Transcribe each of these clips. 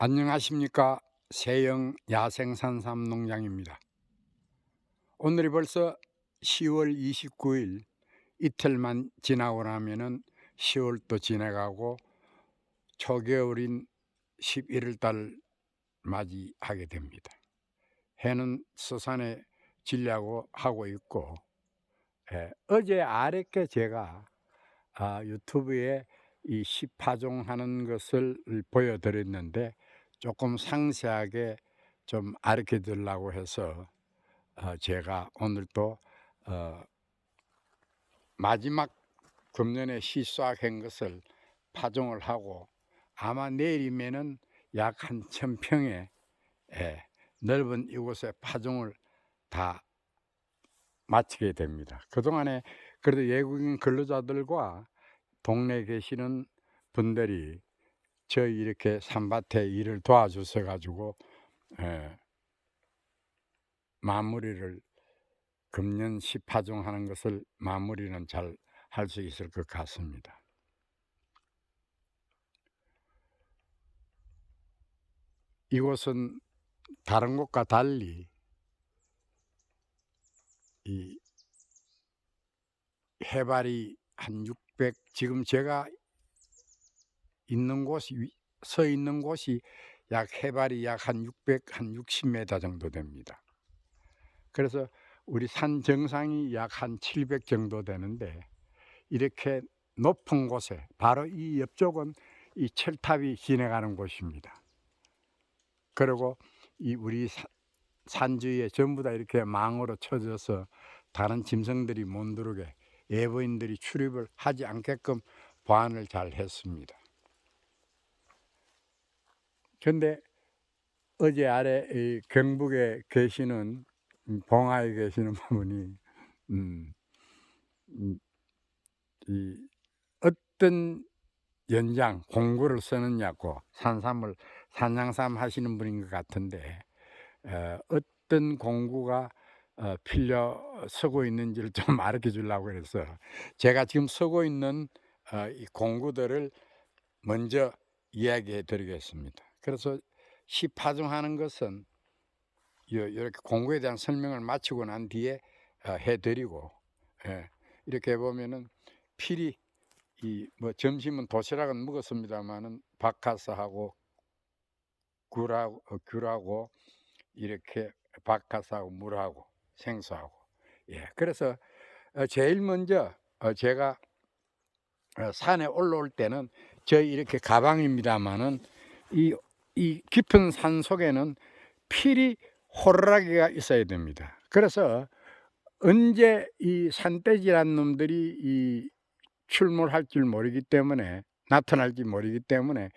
안녕하십니까. 세영 야생산삼농장입니다. 오늘이 벌써 10월 29일, 이틀만 지나고 나면은 10월도 지나가고 초겨울인 11월 달 맞이하게 됩니다. 해는 서산에 지려고 하고 있고, 어제 아랫게 제가 유튜브에 이 시파종 하는 것을 보여드렸는데, 조금 상세하게 좀 가르쳐 드리려고 해서 제가 오늘 또 마지막 금년에 시수확한 것을 파종을 하고, 아마 내일이면은 약 한 1,000평의 넓은 이곳에 파종을 다 마치게 됩니다. 그동안에 그래도 외국인 근로자들과 동네에 계시는 분들이 저희 이렇게 산밭에 일을 도와주셔 가지고 마무리를, 금년 시파종하는 것을 마무리는 잘 할 수 있을 것 같습니다. 이곳은 다른 곳과 달리 이 해발이 한 600, 지금 제가 있는 곳이 서 있는 곳이 약 해발이 약 한 600, 한 60m 정도 됩니다. 그래서 우리 산 정상이 약 한 700 정도 되는데, 이렇게 높은 곳에 바로 이 옆쪽은 이 철탑이 지나가는 곳입니다. 그리고 이 우리 산주위에 전부 다 이렇게 망으로 쳐져서 다른 짐승들이 못 들어오게 예보인들이 출입을 하지 않게끔 보안을 잘 했습니다. 그런데 어제 아래 이 경북에 계시는 봉화에 계시는 분이 음, 음, 이 어떤 연장 공구를 쓰느냐고, 산삼을 산양삼 하시는 분인 것 같은데 어떤 공구가 필려 쓰고 있는지를 좀 가르쳐 주려고 해서 제가 지금 쓰고 있는 이 공구들을 먼저 이야기해 드리겠습니다. 그래서 시파종하는 것은 이렇게 공구에 대한 설명을 마치고 난 뒤에 해 드리고, 이렇게 보면은 필히 이 뭐 점심은 도시락은 먹었습니다마는 박하사하고 귤하고 이렇게 박하사하고 물하고 생수하고, 그래서 제일 먼저 제가 산에 올라올 때는 저희 이렇게 가방입니다마는 이 깊은 산 속에는 필히 호루라기가 있어야 됩니다. 그래서 언제 이 산돼지란 놈들이 이 출몰할 줄 모르기 때문에, 나타날지 모르기 때문에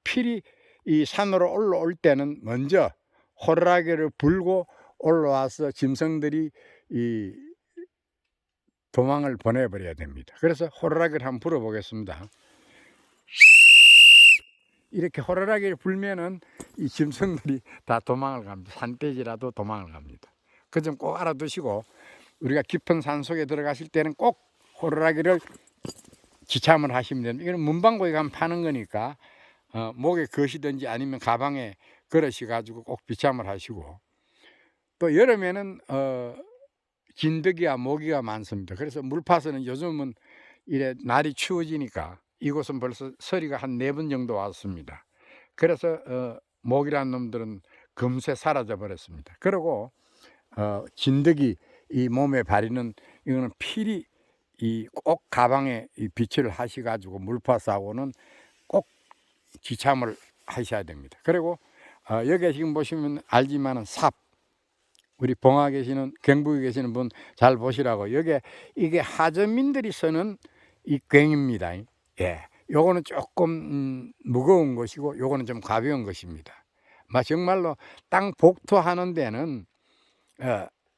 필히 이 산으로 올라올 때는 먼저 호루라기를 불고 올라와서 짐승들이 이 도망을 보내버려야 됩니다. 그래서 호루라기를 한번 불어보겠습니다. 이렇게 호루라기를 불면은 이 짐승들이 다 도망을 갑니다. 산돼지라도 도망을 갑니다. 그 점 꼭 알아두시고, 우리가 깊은 산 속에 들어가실 때는 꼭 호루라기를 지참을 하시면 됩니다. 이거는 문방구에 가면 파는 거니까 목에 거시든지 아니면 가방에 걸으시 가지고 꼭 비참을 하시고, 또 여름에는 진드기와 모기가 많습니다. 그래서 물파서는 요즘은 이래 날이 추워지니까 이곳은 벌써 서리가 한 4번 정도 왔습니다. 그래서 모기란 놈들은 금세 사라져 버렸습니다. 그리고 진드기 이 몸에 바리는 이거는 필히 이 꼭 가방에 이 비치를 하시 가지고 물파사하고는 꼭 지참을 하셔야 됩니다. 그리고 여기 지금 보시면 알지만은 삽, 우리 봉화 계시는 경북에 계시는 분 잘 보시라고, 여기 이게 하전민들이 쓰는 이 괭입니다. 요거는 조금 무거운 것이고 요거는 좀 가벼운 것입니다. 정말로 땅 복토하는 데는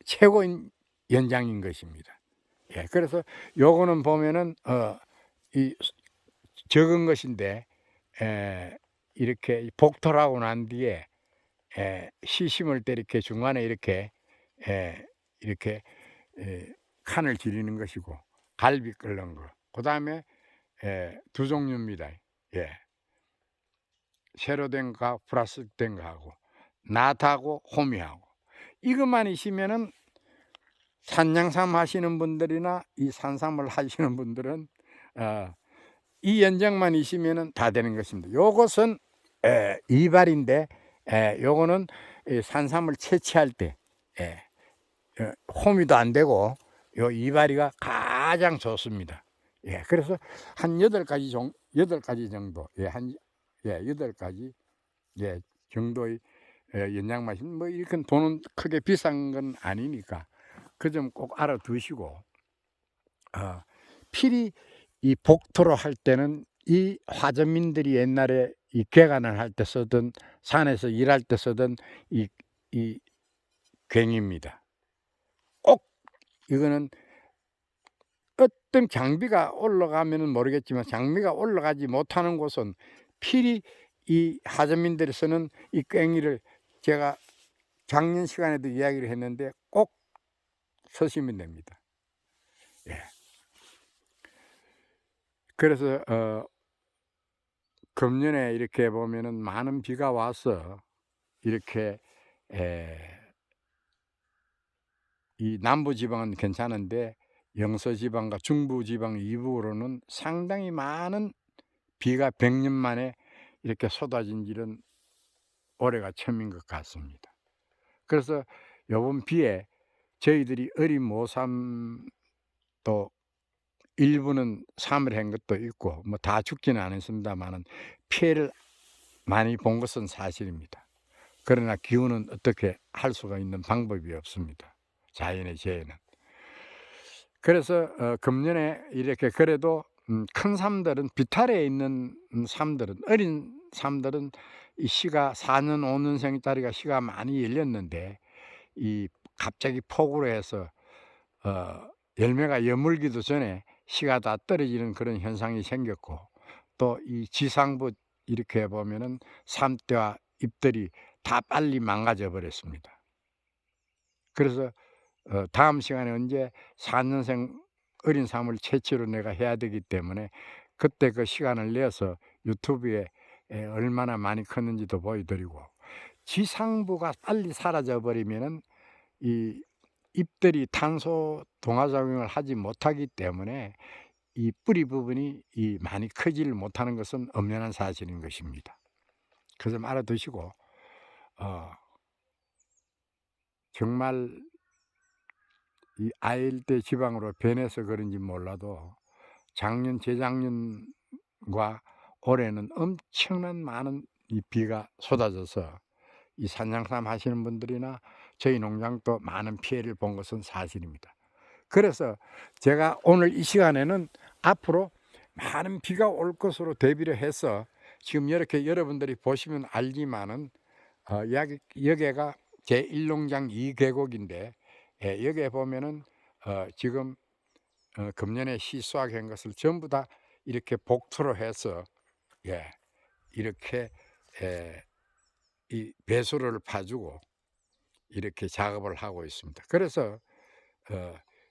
최고인 연장인 것입니다. 그래서 요거는 보면은 이 적은 것인데 이렇게 복토하고 난 뒤에 시 심을 때 이렇게 중간에 이렇게 이렇게 칸을 지르는 것이고, 갈비 끓는 거, 그 다음에 두 종류입니다. 예. 세로 된 거 플라스틱 된 거하고 낫하고 호미하고 이것만 있으면은 산양삼 하시는 분들이나 이 산삼을 하시는 분들은 이 연장만 있으면은 다 되는 것입니다. 요것은 이발인데 요거는 산삼을 채취할 때 호미도 안 되고 요 이발이가 가장 좋습니다. 그래서 한 8가지 정도, 한 8가지 정도의 연장 마신 뭐 이렇게 돈은 크게 비싼 건 아니니까 그 점 꼭 알아두시고 필히 이 복토로 할 때는 이 화전민들이 옛날에 이 개간을 할 때 쓰던 산에서 일할 때 쓰던 이 괭입니다. 꼭 이거는 어떤 장비가 올라가면은 모르겠지만 장비가 올라가지 못하는 곳은 필히 이 하전민들이 쓰는 이 괭이를 제가 작년 시간에도 이야기를 했는데 꼭 쓰시면 됩니다. 그래서 금년에 이렇게 보면은 많은 비가 와서 이렇게 이 남부지방은 괜찮은데 영서지방과 중부지방 이북으로는 상당히 많은 비가 100년 만에 이렇게 쏟아진 일은 올해가 처음인 것 같습니다. 그래서 이번 비에 저희들이 어린 모삼도 일부는 삶을 한 것도 있고 뭐 다 죽지는 않았습니다만은 피해를 많이 본 것은 사실입니다. 그러나 기후는 어떻게 할 수가 있는 방법이 없습니다. 자연의 재해는. 그래서 금년에 이렇게 그래도 큰 삶들은 비탈에 있는 삶들은 어린 삶들은 이 씨가 4년 5년생짜리가 씨가 많이 열렸는데 이 갑자기 폭우로 해서 열매가 여물기도 전에 씨가 다 떨어지는 그런 현상이 생겼고 또 이 지상부 이렇게 보면은 삶대와 잎들이 다 빨리 망가져 버렸습니다. 그래서 다음 시간에 언제 4년생 어린 삶을 최초로 내가 해야 되기 때문에 그때 그 시간을 내서 유튜브에 얼마나 많이 컸는지도 보여드리고 지상부가 빨리 사라져 버리면은 이 잎들이 탄소 동화작용을 하지 못하기 때문에 이 뿌리 부분이 많이 크지를 못하는 것은 엄연한 사실인 것입니다. 그 점 알아두시고 정말 이 아열대 지방으로 변해서 그런지 몰라도 작년 재작년과 올해는 엄청난 많은 이 비가 쏟아져서 이 산양삼 하시는 분들이나 저희 농장도 많은 피해를 본 것은 사실입니다. 그래서 제가 오늘 이 시간에는 앞으로 많은 비가 올 것으로 대비를 해서 지금 이렇게 여러분들이 보시면 알지만은 여기가 제1농장 2계곡인데 여기에 보면은 지금 금년에 시수확한 것을 전부 다 이렇게 복토로 해서 이렇게 이 배수로를 파주고 이렇게 작업을 하고 있습니다. 그래서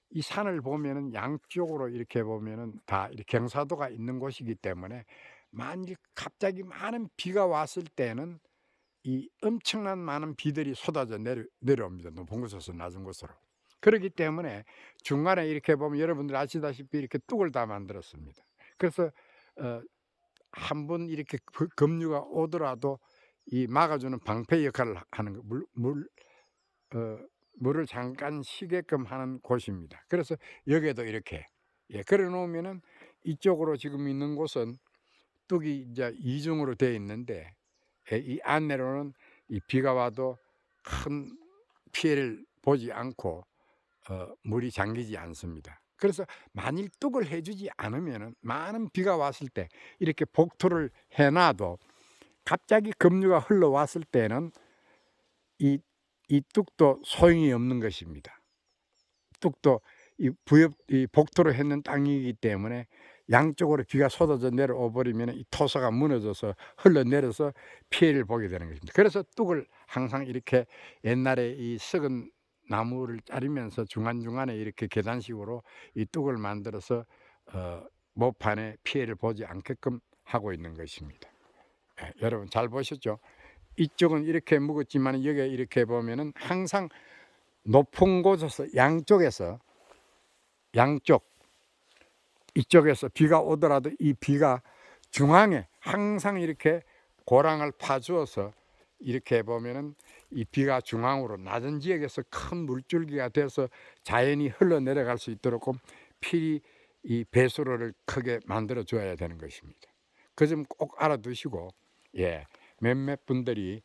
이 산을 보면은 양쪽으로 이렇게 보면은 다 이렇게 경사도가 있는 곳이기 때문에 만일 갑자기 많은 비가 왔을 때는 이 엄청난 많은 비들이 쏟아져 내려옵니다. 높은 곳에서 낮은 곳으로. 그렇기 때문에 중간에 이렇게 보면 여러분들 아시다시피 이렇게 뚝을 다 만들었습니다. 그래서 한 번 이렇게 급류가 오더라도 이 막아주는 방패 역할을 하는 거, 물을 잠깐 쉬게끔 하는 곳입니다. 그래서 여기에도 이렇게 그래 놓으면은 이쪽으로 지금 있는 곳은 뚝이 이제 이중으로 되어 있는데 이 안내로는 이 비가 와도 큰 피해를 보지 않고 물이 잠기지 않습니다. 그래서 만일 뚝을 해주지 않으면은 많은 비가 왔을 때 이렇게 복토를 해놔도 갑자기 급류가 흘러왔을 때는 이 뚝도 소용이 없는 것입니다. 뚝도 이 복토로 했는 땅이기 때문에 양쪽으로 비가 쏟아져 내려오 버리면 이 토사가 무너져서 흘러내려서 피해를 보게 되는 것입니다. 그래서 뚝을 항상 이렇게 옛날에 이 썩은 나무를 자르면서 중간중간에 이렇게 계단식으로 이 뚝을 만들어서 모판에 피해를 보지 않게끔 하고 있는 것입니다. 여러분 잘 보셨죠? 이쪽은 이렇게 묵었지만 여기 이렇게 보면은 항상 높은 곳에서 양쪽 이쪽에서 비가 오더라도 이 비가 중앙에 항상 이렇게 고랑을 파주어서 이렇게 보면은 이 비가 중앙으로 낮은 지역에서 큰 물줄기가 돼서 자연이 흘러내려갈 수 있도록 필히 이 배수로를 크게 만들어 줘야 되는 것입니다. 그 점 꼭 알아두시고, 예, 몇몇 분들이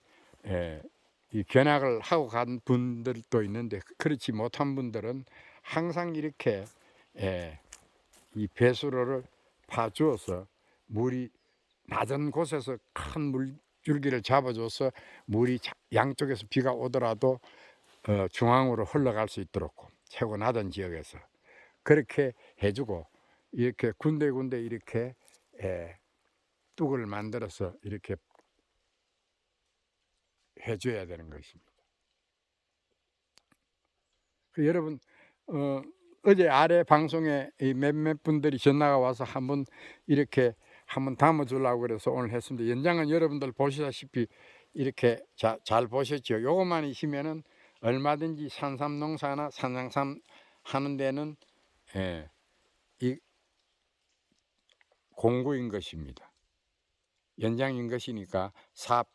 이 견학을 하고 간 분들도 있는데 그렇지 못한 분들은 항상 이렇게 이 배수로를 파주어서 물이 낮은 곳에서 큰 물줄기를 잡아줘서 물이 양쪽에서 비가 오더라도 중앙으로 흘러갈 수 있도록 최고 낮은 지역에서 그렇게 해주고, 이렇게 군데군데 이렇게 뚝을 만들어서 이렇게 해줘야 되는 것입니다. 여러분 어제 아래 방송에 몇몇 분들이 전화가 와서 한번 이렇게 한번 담아주려고 그래서 오늘 했습니다. 연장은 여러분들 보시다시피 이렇게 잘 보셨죠. 요것만이시면은 얼마든지 산삼 농사나 산양삼 하는 데는 이 공구인 것입니다. 연장인 것이니까 삽,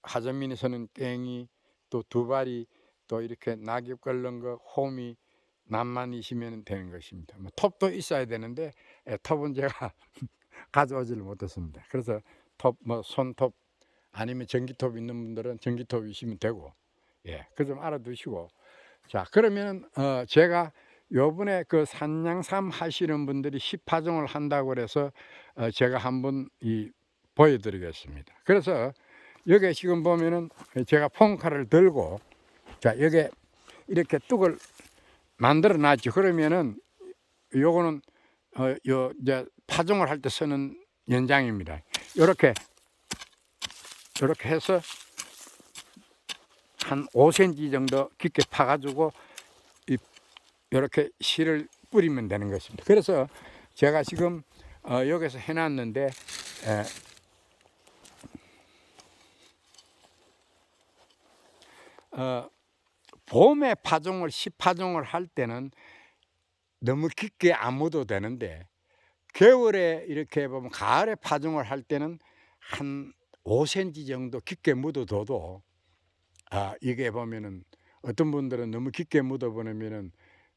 하전민에서는 깽이, 또 두발이, 또 이렇게 낙엽 걸른 거, 호미, 남만이시면 되는 것입니다. 뭐 톱도 있어야 되는데 톱은 제가 가져오지를 못했습니다. 그래서 톱, 뭐 손톱 아니면 전기톱 있는 분들은 전기톱이시면 되고, 그 좀 알아두시고. 자, 그러면 제가 요번에 그 산양삼 하시는 분들이 10파종을 한다고 그래서 제가 한번 보여드리겠습니다. 그래서 여기 지금 보면은 제가 폰칼을 들고, 자, 여기 이렇게 뚝을 만들어 놨죠. 그러면은 요거는 이제 파종을 할 때 쓰는 연장입니다. 이렇게 해서 한 5cm 정도 깊게 파가지고 이렇게 실을 뿌리면 되는 것입니다. 그래서 제가 지금 여기서 해놨는데 봄에 파종을 10파종을 할 때는 너무 깊게 안 묻어도 되는데, 겨울에 이렇게 보면 가을에 파종을 할 때는 한 5cm 정도 깊게 묻어둬도 이게 보면은 어떤 분들은 너무 깊게 묻어 보내면은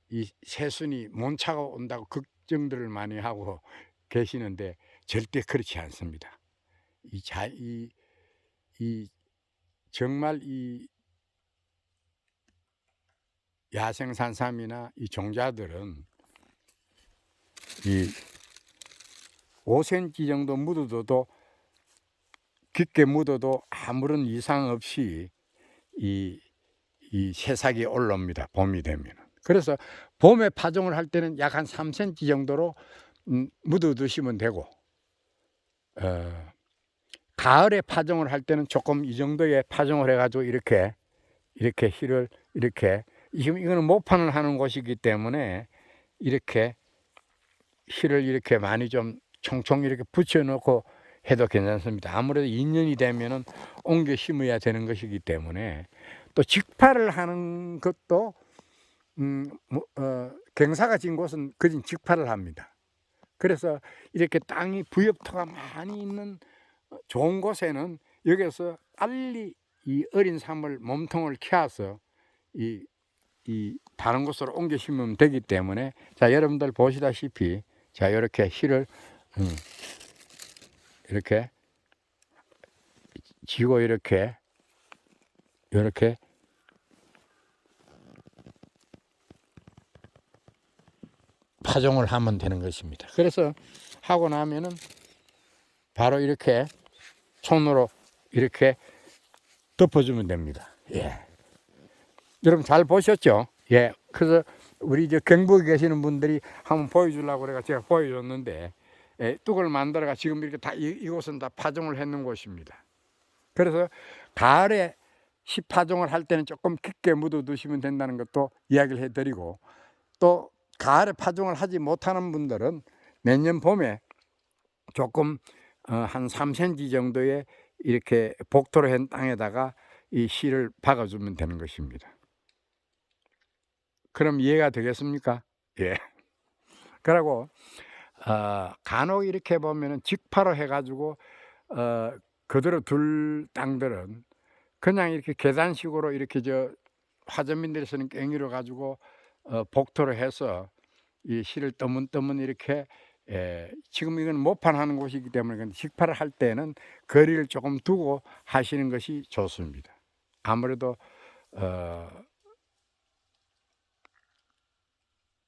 이 새순이 몬차가 온다고 걱정들을 많이 하고 계시는데 절대 그렇지 않습니다. 정말 이 야생산삼이나 이 종자들은 이 5cm 정도 묻어도 깊게 묻어도 아무런 이상 없이 이 새싹이 올라옵니다. 봄이 되면. 그래서 봄에 파종을 할 때는 약 한 3cm 정도로 묻어 두시면 되고, 가을에 파종을 할 때는 조금 이 정도의 파종을 해가지고 이렇게 실을 이렇게, 지금 이거는 모판을 하는 곳이기 때문에 이렇게 실을 이렇게 많이 좀 총총 이렇게 붙여놓고 해도 괜찮습니다. 아무래도 2년이 되면은 옮겨 심어야 되는 것이기 때문에, 또 직파를 하는 것도 경사가 진 곳은 그진 직파를 합니다. 그래서 이렇게 땅이 부엽토가 많이 있는 좋은 곳에는 여기서 빨리 이 어린 삶을 몸통을 켜서 이 다른 곳으로 옮겨 심으면 되기 때문에, 자, 여러분들 보시다시피, 자, 이렇게 실을 이렇게 쥐고 이렇게 파종을 하면 되는 것입니다. 그래서 하고 나면은 바로 이렇게 손으로 이렇게 덮어주면 됩니다. 여러분 잘 보셨죠? 그래서 우리 경북에 계시는 분들이 한번 보여주려고 그래가 제가 보여줬는데, 뚝을 만들어가 지금 이렇게 다 이곳은 다 파종을 했는 곳입니다. 그래서 가을에 10파종을 할 때는 조금 깊게 묻어 두시면 된다는 것도 이야기를 해드리고, 또 가을에 파종을 하지 못하는 분들은 내년 봄에 조금 한 3cm 정도의 이렇게 복토로 한 땅에다가 이 실을 박아주면 되는 것입니다. 그럼 이해가 되겠습니까? 예. 그리고 간혹 이렇게 보면은 직파로 해가지고 그대로 둘 땅들은 그냥 이렇게 계단식으로 이렇게 화전민들이 쓰는 깽이로 가지고 복토로 해서 이 실을 떠문떠문 이렇게 지금 이건 모판하는 곳이기 때문에 직파를 할 때는 거리를 조금 두고 하시는 것이 좋습니다. 아무래도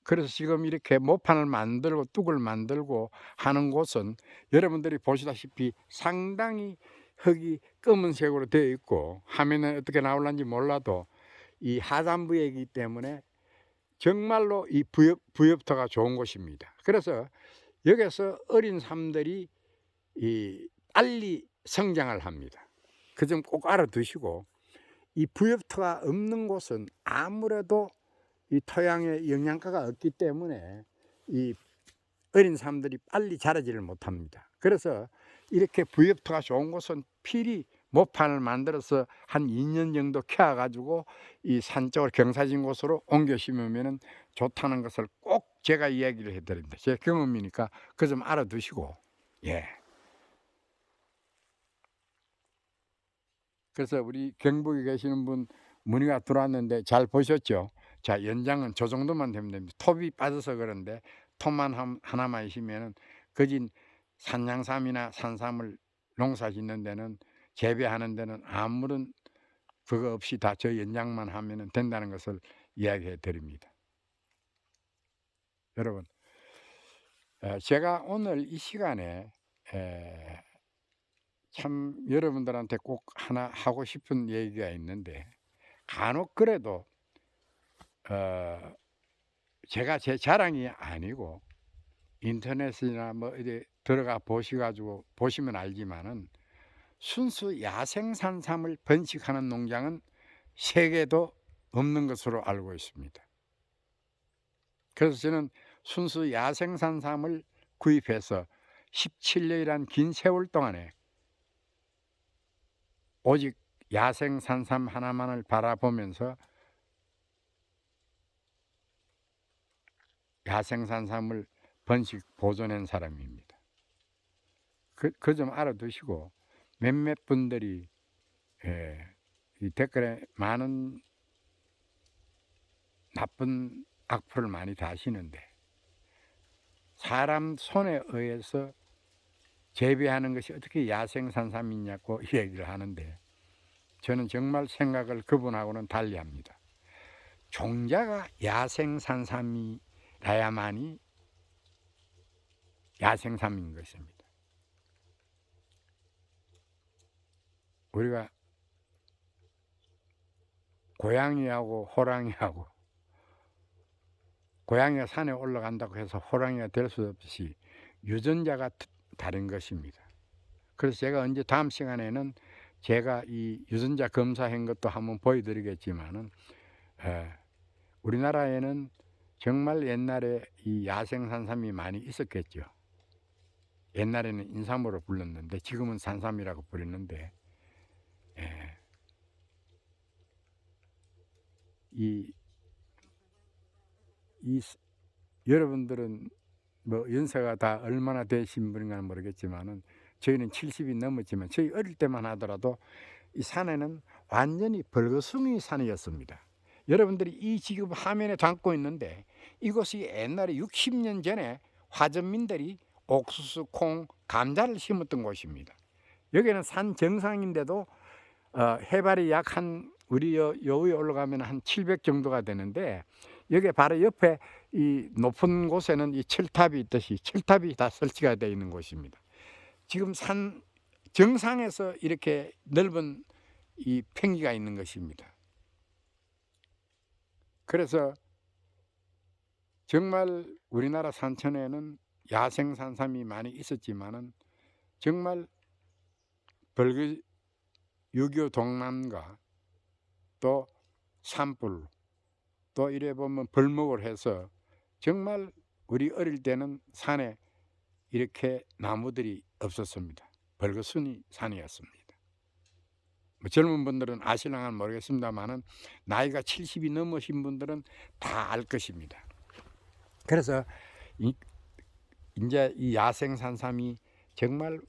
그래서 지금 이렇게 모판을 만들고 뚝을 만들고 하는 곳은 여러분들이 보시다시피 상당히 흙이 검은색으로 되어 있고 화면에 어떻게 나올는지 몰라도 이 하단부이기 때문에 정말로 이 부엽토가 좋은 곳입니다. 그래서 여기서 어린 삶들이 빨리 성장을 합니다. 그 점 꼭 알아두시고, 이 부엽토가 없는 곳은 아무래도 이 토양에 영양가가 없기 때문에 이 어린 삶들이 빨리 자라지를 못합니다. 그래서 이렇게 부엽토가 좋은 곳은 필히 모판을 만들어서 한 2년 정도 키워가지고 이 산 쪽으로 경사진 곳으로 옮겨 심으면 좋다는 것을 꼭 제가 이야기를 해드립니다. 제 경험이니까 그 점 알아두시고. 예. 그래서 우리 경북에 계시는 분 문의가 들어왔는데 잘 보셨죠? 자, 연장은 저 정도만 되면 됩니다. 톱이 빠져서 그런데 톱만 하나만 있으면 거진 산양삼이나 산삼을 농사 짓는 데는 재배하는 데는 아무런 그거 없이 다 저 연장만 하면 된다는 것을 이야기해 드립니다. 여러분, 제가 오늘 이 시간에 참 여러분들한테 꼭 하나 하고 싶은 얘기가 있는데, 간혹 그래도 제가 제 자랑이 아니고 인터넷이나 뭐 어디 들어가 보시가지고 보시면 알지만은 순수 야생산삼을 번식하는 농장은 세계도 없는 것으로 알고 있습니다. 그래서 저는 순수 야생산삼을 구입해서 17년이란 긴 세월 동안에 오직 야생산삼 하나만을 바라보면서 야생산삼을 번식 보존한 사람입니다. 그 좀 알아두시고, 몇몇 분들이 이 댓글에 많은 나쁜 악플을 많이 다시는데, 사람 손에 의해서 재배하는 것이 어떻게 야생산삼이냐고 얘기를 하는데, 저는 정말 생각을 그분하고는 달리합니다. 종자가 야생산삼이라야만이 야생삼인 것입니다. 우리가 고양이하고 호랑이하고, 고양이가 산에 올라간다고 해서 호랑이가 될 수 없이 유전자가 다른 것입니다. 그래서 제가 언제 다음 시간에는 제가 이 유전자 검사한 것도 한번 보여드리겠지만은, 우리나라에는 정말 옛날에 이 야생산삼이 많이 있었겠죠. 옛날에는 인삼으로 불렀는데 지금은 산삼이라고 부르는데, 여러분들은 뭐 연세가 다 얼마나 되신 분인가는 모르겠지만은 저희는 70이 넘었지만 저희 어릴 때만 하더라도 이 산에는 완전히 벌거숭이 산이었습니다. 여러분들이 이 지금 화면에 담고 있는데 이곳이 옛날에 60년 전에 화전민들이 옥수수, 콩, 감자를 심었던 곳입니다. 여기는 산 정상인데도 해발이 약 한 우리 요 위에 올라가면 한 700 정도가 되는데, 여기 바로 옆에 이 높은 곳에는 이 철탑이 있듯이 철탑이 다 설치가 되어 있는 곳입니다. 지금 산 정상에서 이렇게 넓은 이 평지가 있는 것입니다. 그래서 정말 우리나라 산천에는 야생산삼이 많이 있었지만은 정말 벌거 6.25 동남과 또 산불 또 이래 보면 벌목을 해서 정말 우리 어릴 때는 산에 이렇게 나무들이 없었습니다. 벌거순이 산이었습니다. 뭐 젊은 분들은 아실랑은 모르겠습니다만은 나이가 70이 넘으신 분들은 다 알 것입니다. 그래서 이제 이 야생 산삼이 정말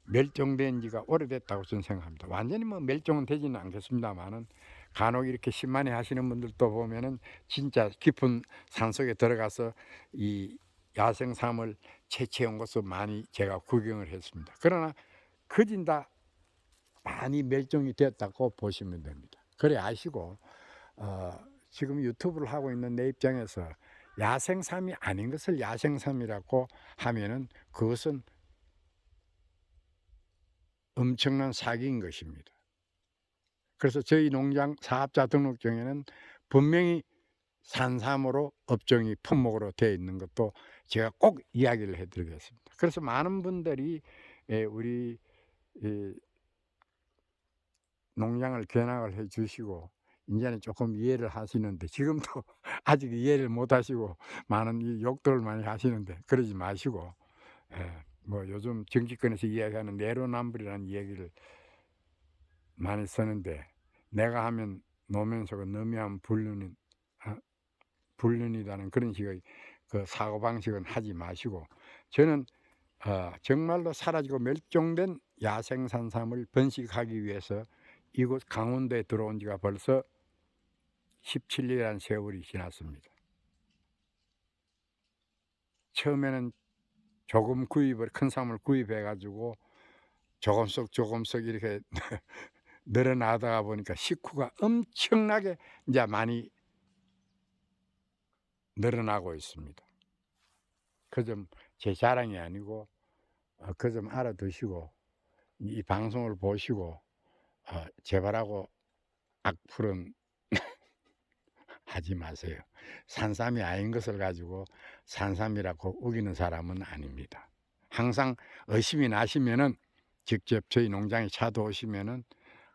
멸종된 지가 오래됐다고 저는 생각합니다. 완전히 뭐 멸종은 되지는 않겠습니다만은 간혹 이렇게 신만회 하시는 분들도 보면은 진짜 깊은 산속에 들어가서 이 야생삼을 채취한 것을 많이 제가 구경을 했습니다. 그러나 거진 다 많이 멸종이 되었다고 보시면 됩니다. 그래 아시고 지금 유튜브를 하고 있는 내 입장에서 야생삼이 아닌 것을 야생삼이라고 하면은 그것은 엄청난 사기인 것입니다. 그래서 저희 농장 사업자 등록증에는 분명히 산삼으로 업종이 품목으로 되어 있는 것도 제가 꼭 이야기를 해드리겠습니다. 그래서 많은 분들이 우리 농장을 견학을 해 주시고 이제는 조금 이해를 하시는데 지금도 아직 이해를 못 하시고 많은 이 욕들을 많이 하시는데 그러지 마시고 뭐 요즘 정치권에서 이야기하는 내로남불이라는 얘기를 많이 쓰는데 내가 하면 노면서가 너미 하면 불륜이라는 그런 식의 그 사고방식은 하지 마시고 저는 정말로 사라지고 멸종된 야생산삼을 번식하기 위해서 이곳 강원도에 들어온 지가 벌써 17년이라는 세월이 지났습니다. 처음에는 조금 구입을 큰 삼을 구입해 가지고 조금씩 이렇게 늘어나다가 보니까 식구가 엄청나게 이제 많이 늘어나고 있습니다. 그 점 제 자랑이 아니고 그 점 알아두시고 이 방송을 보시고 제발하고 악플은 하지 마세요. 산삼이 아닌 것을 가지고 산삼이라고 우기는 사람은 아닙니다. 항상 의심이 나시면은 직접 저희 농장에 찾아오시면은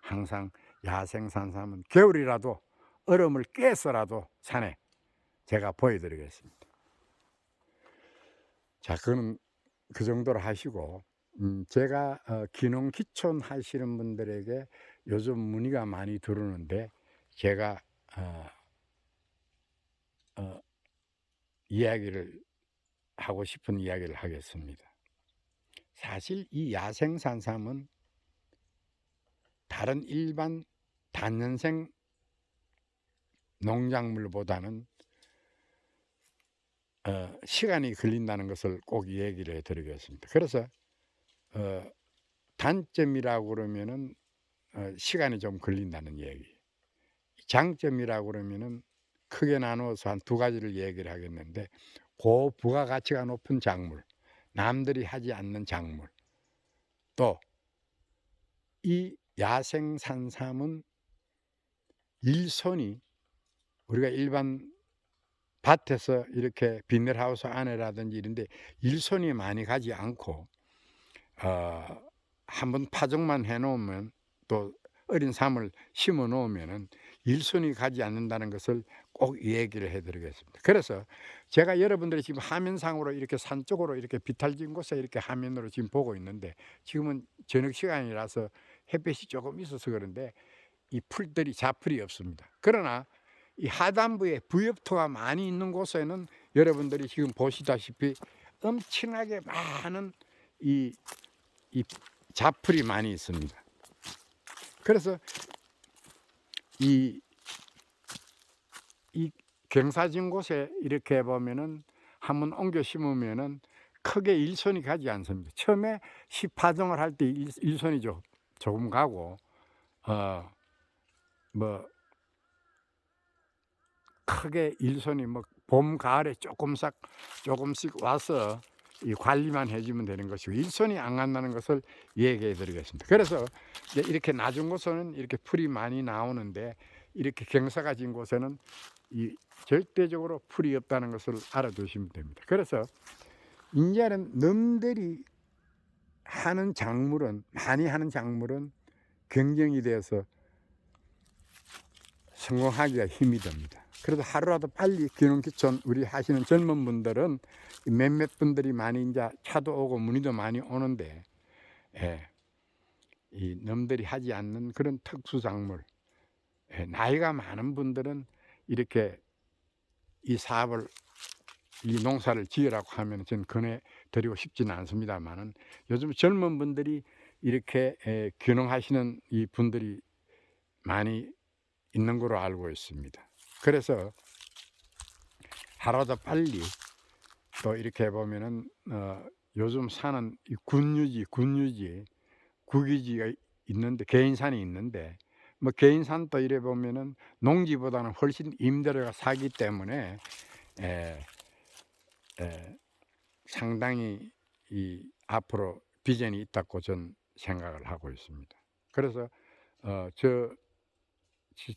항상 야생 산삼은 겨울이라도 얼음을 깨서라도 산에 제가 보여드리겠습니다. 자, 그건 그 정도로 하시고 제가 기농기촌 하시는 분들에게 요즘 문의가 많이 들어오는데 제가 이야기를 하고 싶은 이야기를 하겠습니다. 사실 이 야생산삼은 다른 일반 단연생 농작물보다는 시간이 걸린다는 것을 꼭 얘기를 해드리겠습니다. 그래서 단점이라고 그러면은 시간이 좀 걸린다는 얘기. 장점이라고 그러면은 크게 나누어서 한 두 가지를 얘기를 하겠는데 고부가가치가 높은 작물, 남들이 하지 않는 작물, 또 이 야생산삼은 일손이 우리가 일반 밭에서 이렇게 비닐하우스 안에라든지 이런데 일손이 많이 가지 않고 한번 파종만 해놓으면 또 어린 삶을 심어 놓으면은 일손이 가지 않는다는 것을 꼭 얘기를 해드리겠습니다. 그래서 제가 여러분들이 지금 화면상으로 이렇게 산 쪽으로 이렇게 비탈진 곳에 이렇게 화면으로 지금 보고 있는데 지금은 저녁 시간이라서 햇빛이 조금 있어서 그런데 이 풀들이 자풀이 없습니다. 그러나 이 하단부에 부엽토가 많이 있는 곳에는 여러분들이 지금 보시다시피 엄청나게 많은 이 자풀이 많이 있습니다. 그래서 이 경사진 곳에 이렇게 보면은 한번 옮겨 심으면은 크게 일손이 가지 않습니다. 처음에 시파종을 할 때 일손이 조금 가고 뭐 크게 일손이 뭐 봄 가을에 조금씩 와서 이 관리만 해주면 되는 것이고 일손이 안 간다는 것을 얘기해 드리겠습니다. 그래서 이렇게 낮은 곳에는 이렇게 풀이 많이 나오는데 이렇게 경사가 진 곳에는 이 절대적으로 풀이 없다는 것을 알아두시면 됩니다. 그래서 이제는 남들이 하는 작물은 많이 하는 작물은 경쟁이 돼서 성공하기가 힘이 듭니다. 그래도 하루라도 빨리 기농기촌 우리 하시는 젊은 분들은 몇몇 분들이 많이 이제 차도 오고 문의도 많이 오는데 이 남들이 하지 않는 그런 특수작물, 나이가 많은 분들은 이렇게 이 사업을 이 농사를 지으라고 하면 저는 권해드리고 싶지는 않습니다만은 요즘 젊은 분들이 이렇게 귀농하시는 이 분들이 많이 있는 걸로 알고 있습니다. 그래서 하루도 빨리 또 이렇게 보면은 요즘 사는 이 군유지, 국유지가 있는데 개인산이 있는데 뭐 개인산도 이래 보면은 농지보다는 훨씬 임대료가 싸기 때문에 에, 상당히 이 앞으로 비전이 있다고 전 생각을 하고 있습니다. 그래서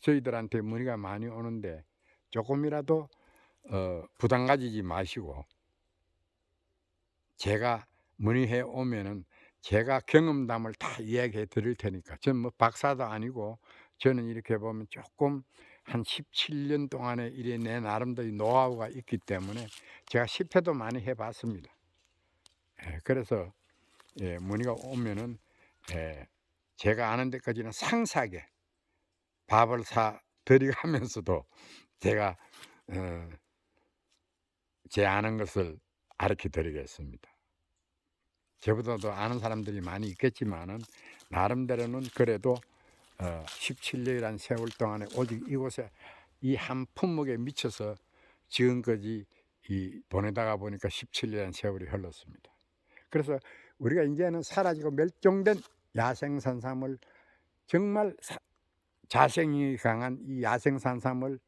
저희들한테 문의가 많이 오는데 조금이라도 부담 가지지 마시고 제가 문의해 오면은 제가 경험담을 다 이야기해 드릴 테니까 저는 뭐 박사도 아니고 저는 이렇게 보면 조금 한 17년 동안에 이래 내 나름대로 노하우가 있기 때문에 제가 실패도 많이 해봤습니다. 그래서 문의가 오면은 제가 아는 데까지는 상세하게 밥을 사 드리면서도 제가 제 아는 것을 가르쳐 드리겠습니다. 저보다도 아는 사람들이 많이 있겠지만은 나름대로는 그래도 17년이라는 세월 동안에 오직 이곳에 이 한 품목에 미쳐서 지금까지 보내다가 보니까 17년이라는 세월이 흘렀습니다. 그래서 우리가 이제는 사라지고 멸종된 야생산삼을 정말 자생이 강한 이 야생산삼을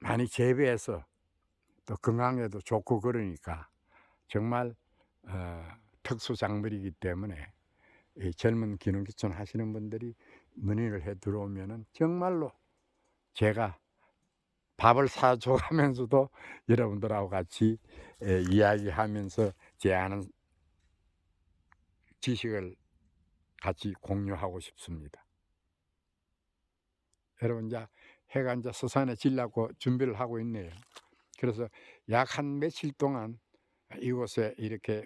많이 재배해서 또 건강에도 좋고 그러니까 정말 특수작물이기 때문에 이 젊은 기농기촌 하시는 분들이 문의를 해 들어오면은 정말로 제가 밥을 사줘가면서도 여러분들하고 같이 이야기하면서 제 아는 지식을 같이 공유하고 싶습니다. 여러분 이제 해가 이제 서산에 지려고 준비를 하고 있네요. 그래서 약 한 며칠 동안 이곳에 이렇게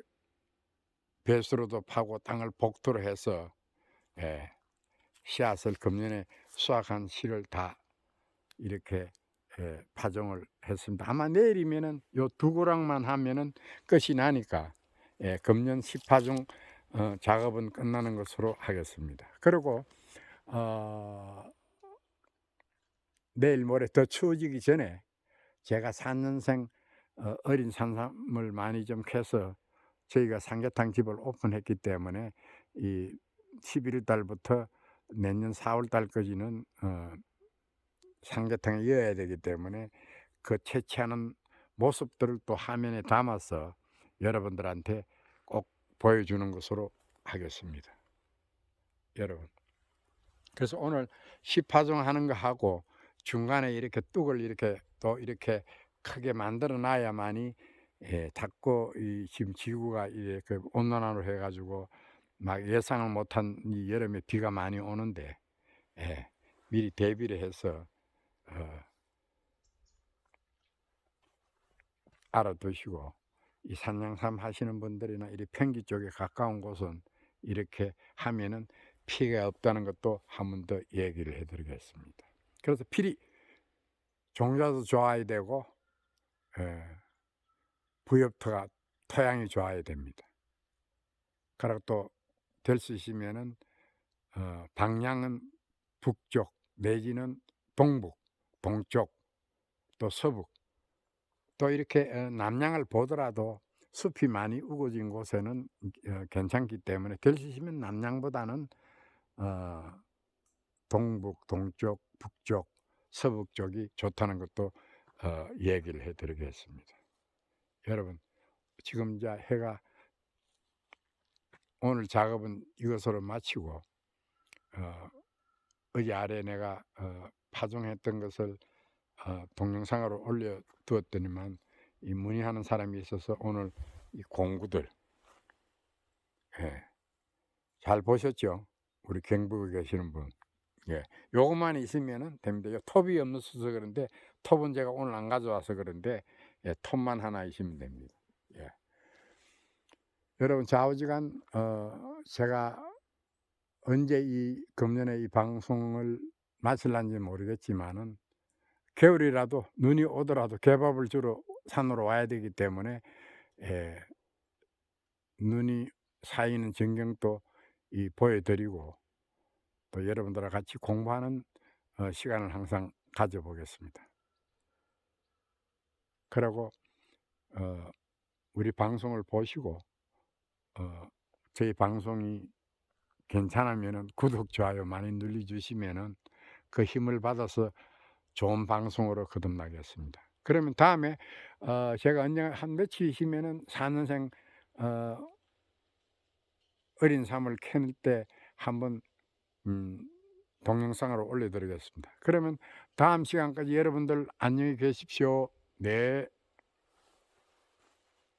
배수로도 파고 땅을 복토로 해서 씨앗을 금년에 수확한 씨를 다 이렇게 파종을 했습니다. 아마 내일이면은 요 두 고랑만 하면은 끝이 나니까 금년 씨파종 작업은 끝나는 것으로 하겠습니다. 그리고 내일 모레 더 추워지기 전에 제가 4년생 어린 산삼을 많이 좀 캐서 저희가 삼계탕 집을 오픈했기 때문에 이 11월 달부터 내년 4월 달까지는 삼계탕에 이어야 되기 때문에 그 채취하는 모습들을 또 화면에 담아서 여러분들한테 꼭 보여주는 것으로 하겠습니다. 여러분. 그래서 오늘 시파종하는 거 하고 중간에 이렇게 뚝을 이렇게 또 이렇게 크게 만들어 놔야만이 닫고 이 지금 지구가 이렇게 온난화로 해가지고 막 예상을 못한 이 여름에 비가 많이 오는데 미리 대비를 해서 알아두시고 이 산양삼 하시는 분들이나 이 평지 쪽에 가까운 곳은 이렇게 하면은 피해가 없다는 것도 한 번 더 얘기를 해드리겠습니다. 그래서 필히 종자도 좋아야 되고 부엽토가 토양이 좋아야 됩니다. 그리고 또 될 수 있으면은 방향은 북쪽 내지는 동북, 동쪽 또 서북 또 이렇게 남향을 보더라도 숲이 많이 우거진 곳에는 괜찮기 때문에 될 수 있으면 남향보다는 동북, 동쪽, 북쪽, 서북 쪽이 좋다는 것도 얘기를 해드리겠습니다. 여러분 지금 이제 해가 오늘 작업은 이것으로 마치고 어제 아래 내가 파종했던 것을 동영상으로 올려두었더니만 이 문의하는 사람이 있어서 오늘 이 공구들 잘 보셨죠? 우리 경북에 계시는 분. 요것만 있으면은 됩니다. 요 톱이 없어서 그런데 톱은 제가 오늘 안 가져와서 그런데 톱만 하나 있으면 됩니다. 여러분 좌우지간 제가 언제 이 금년에 이 방송을 마칠란지 모르겠지만은 겨울이라도 눈이 오더라도 개밥을 주러 산으로 와야 되기 때문에 예, 눈이 쌓이는 전경도 보여드리고 또 여러분들과 같이 공부하는 시간을 항상 가져보겠습니다. 그리고 어, 우리 방송을 보시고 저희 방송이 괜찮으면은 구독, 좋아요 많이 눌러주시면은 그 힘을 받아서 좋은 방송으로 거듭나겠습니다. 그러면 다음에 제가 언제 한 며칠 있으면은 4년생 어린 삶을 켜낼 때 한번 음, 동영상으로 올려드리겠습니다. 그러면 다음 시간까지 여러분들 안녕히 계십시오. 네.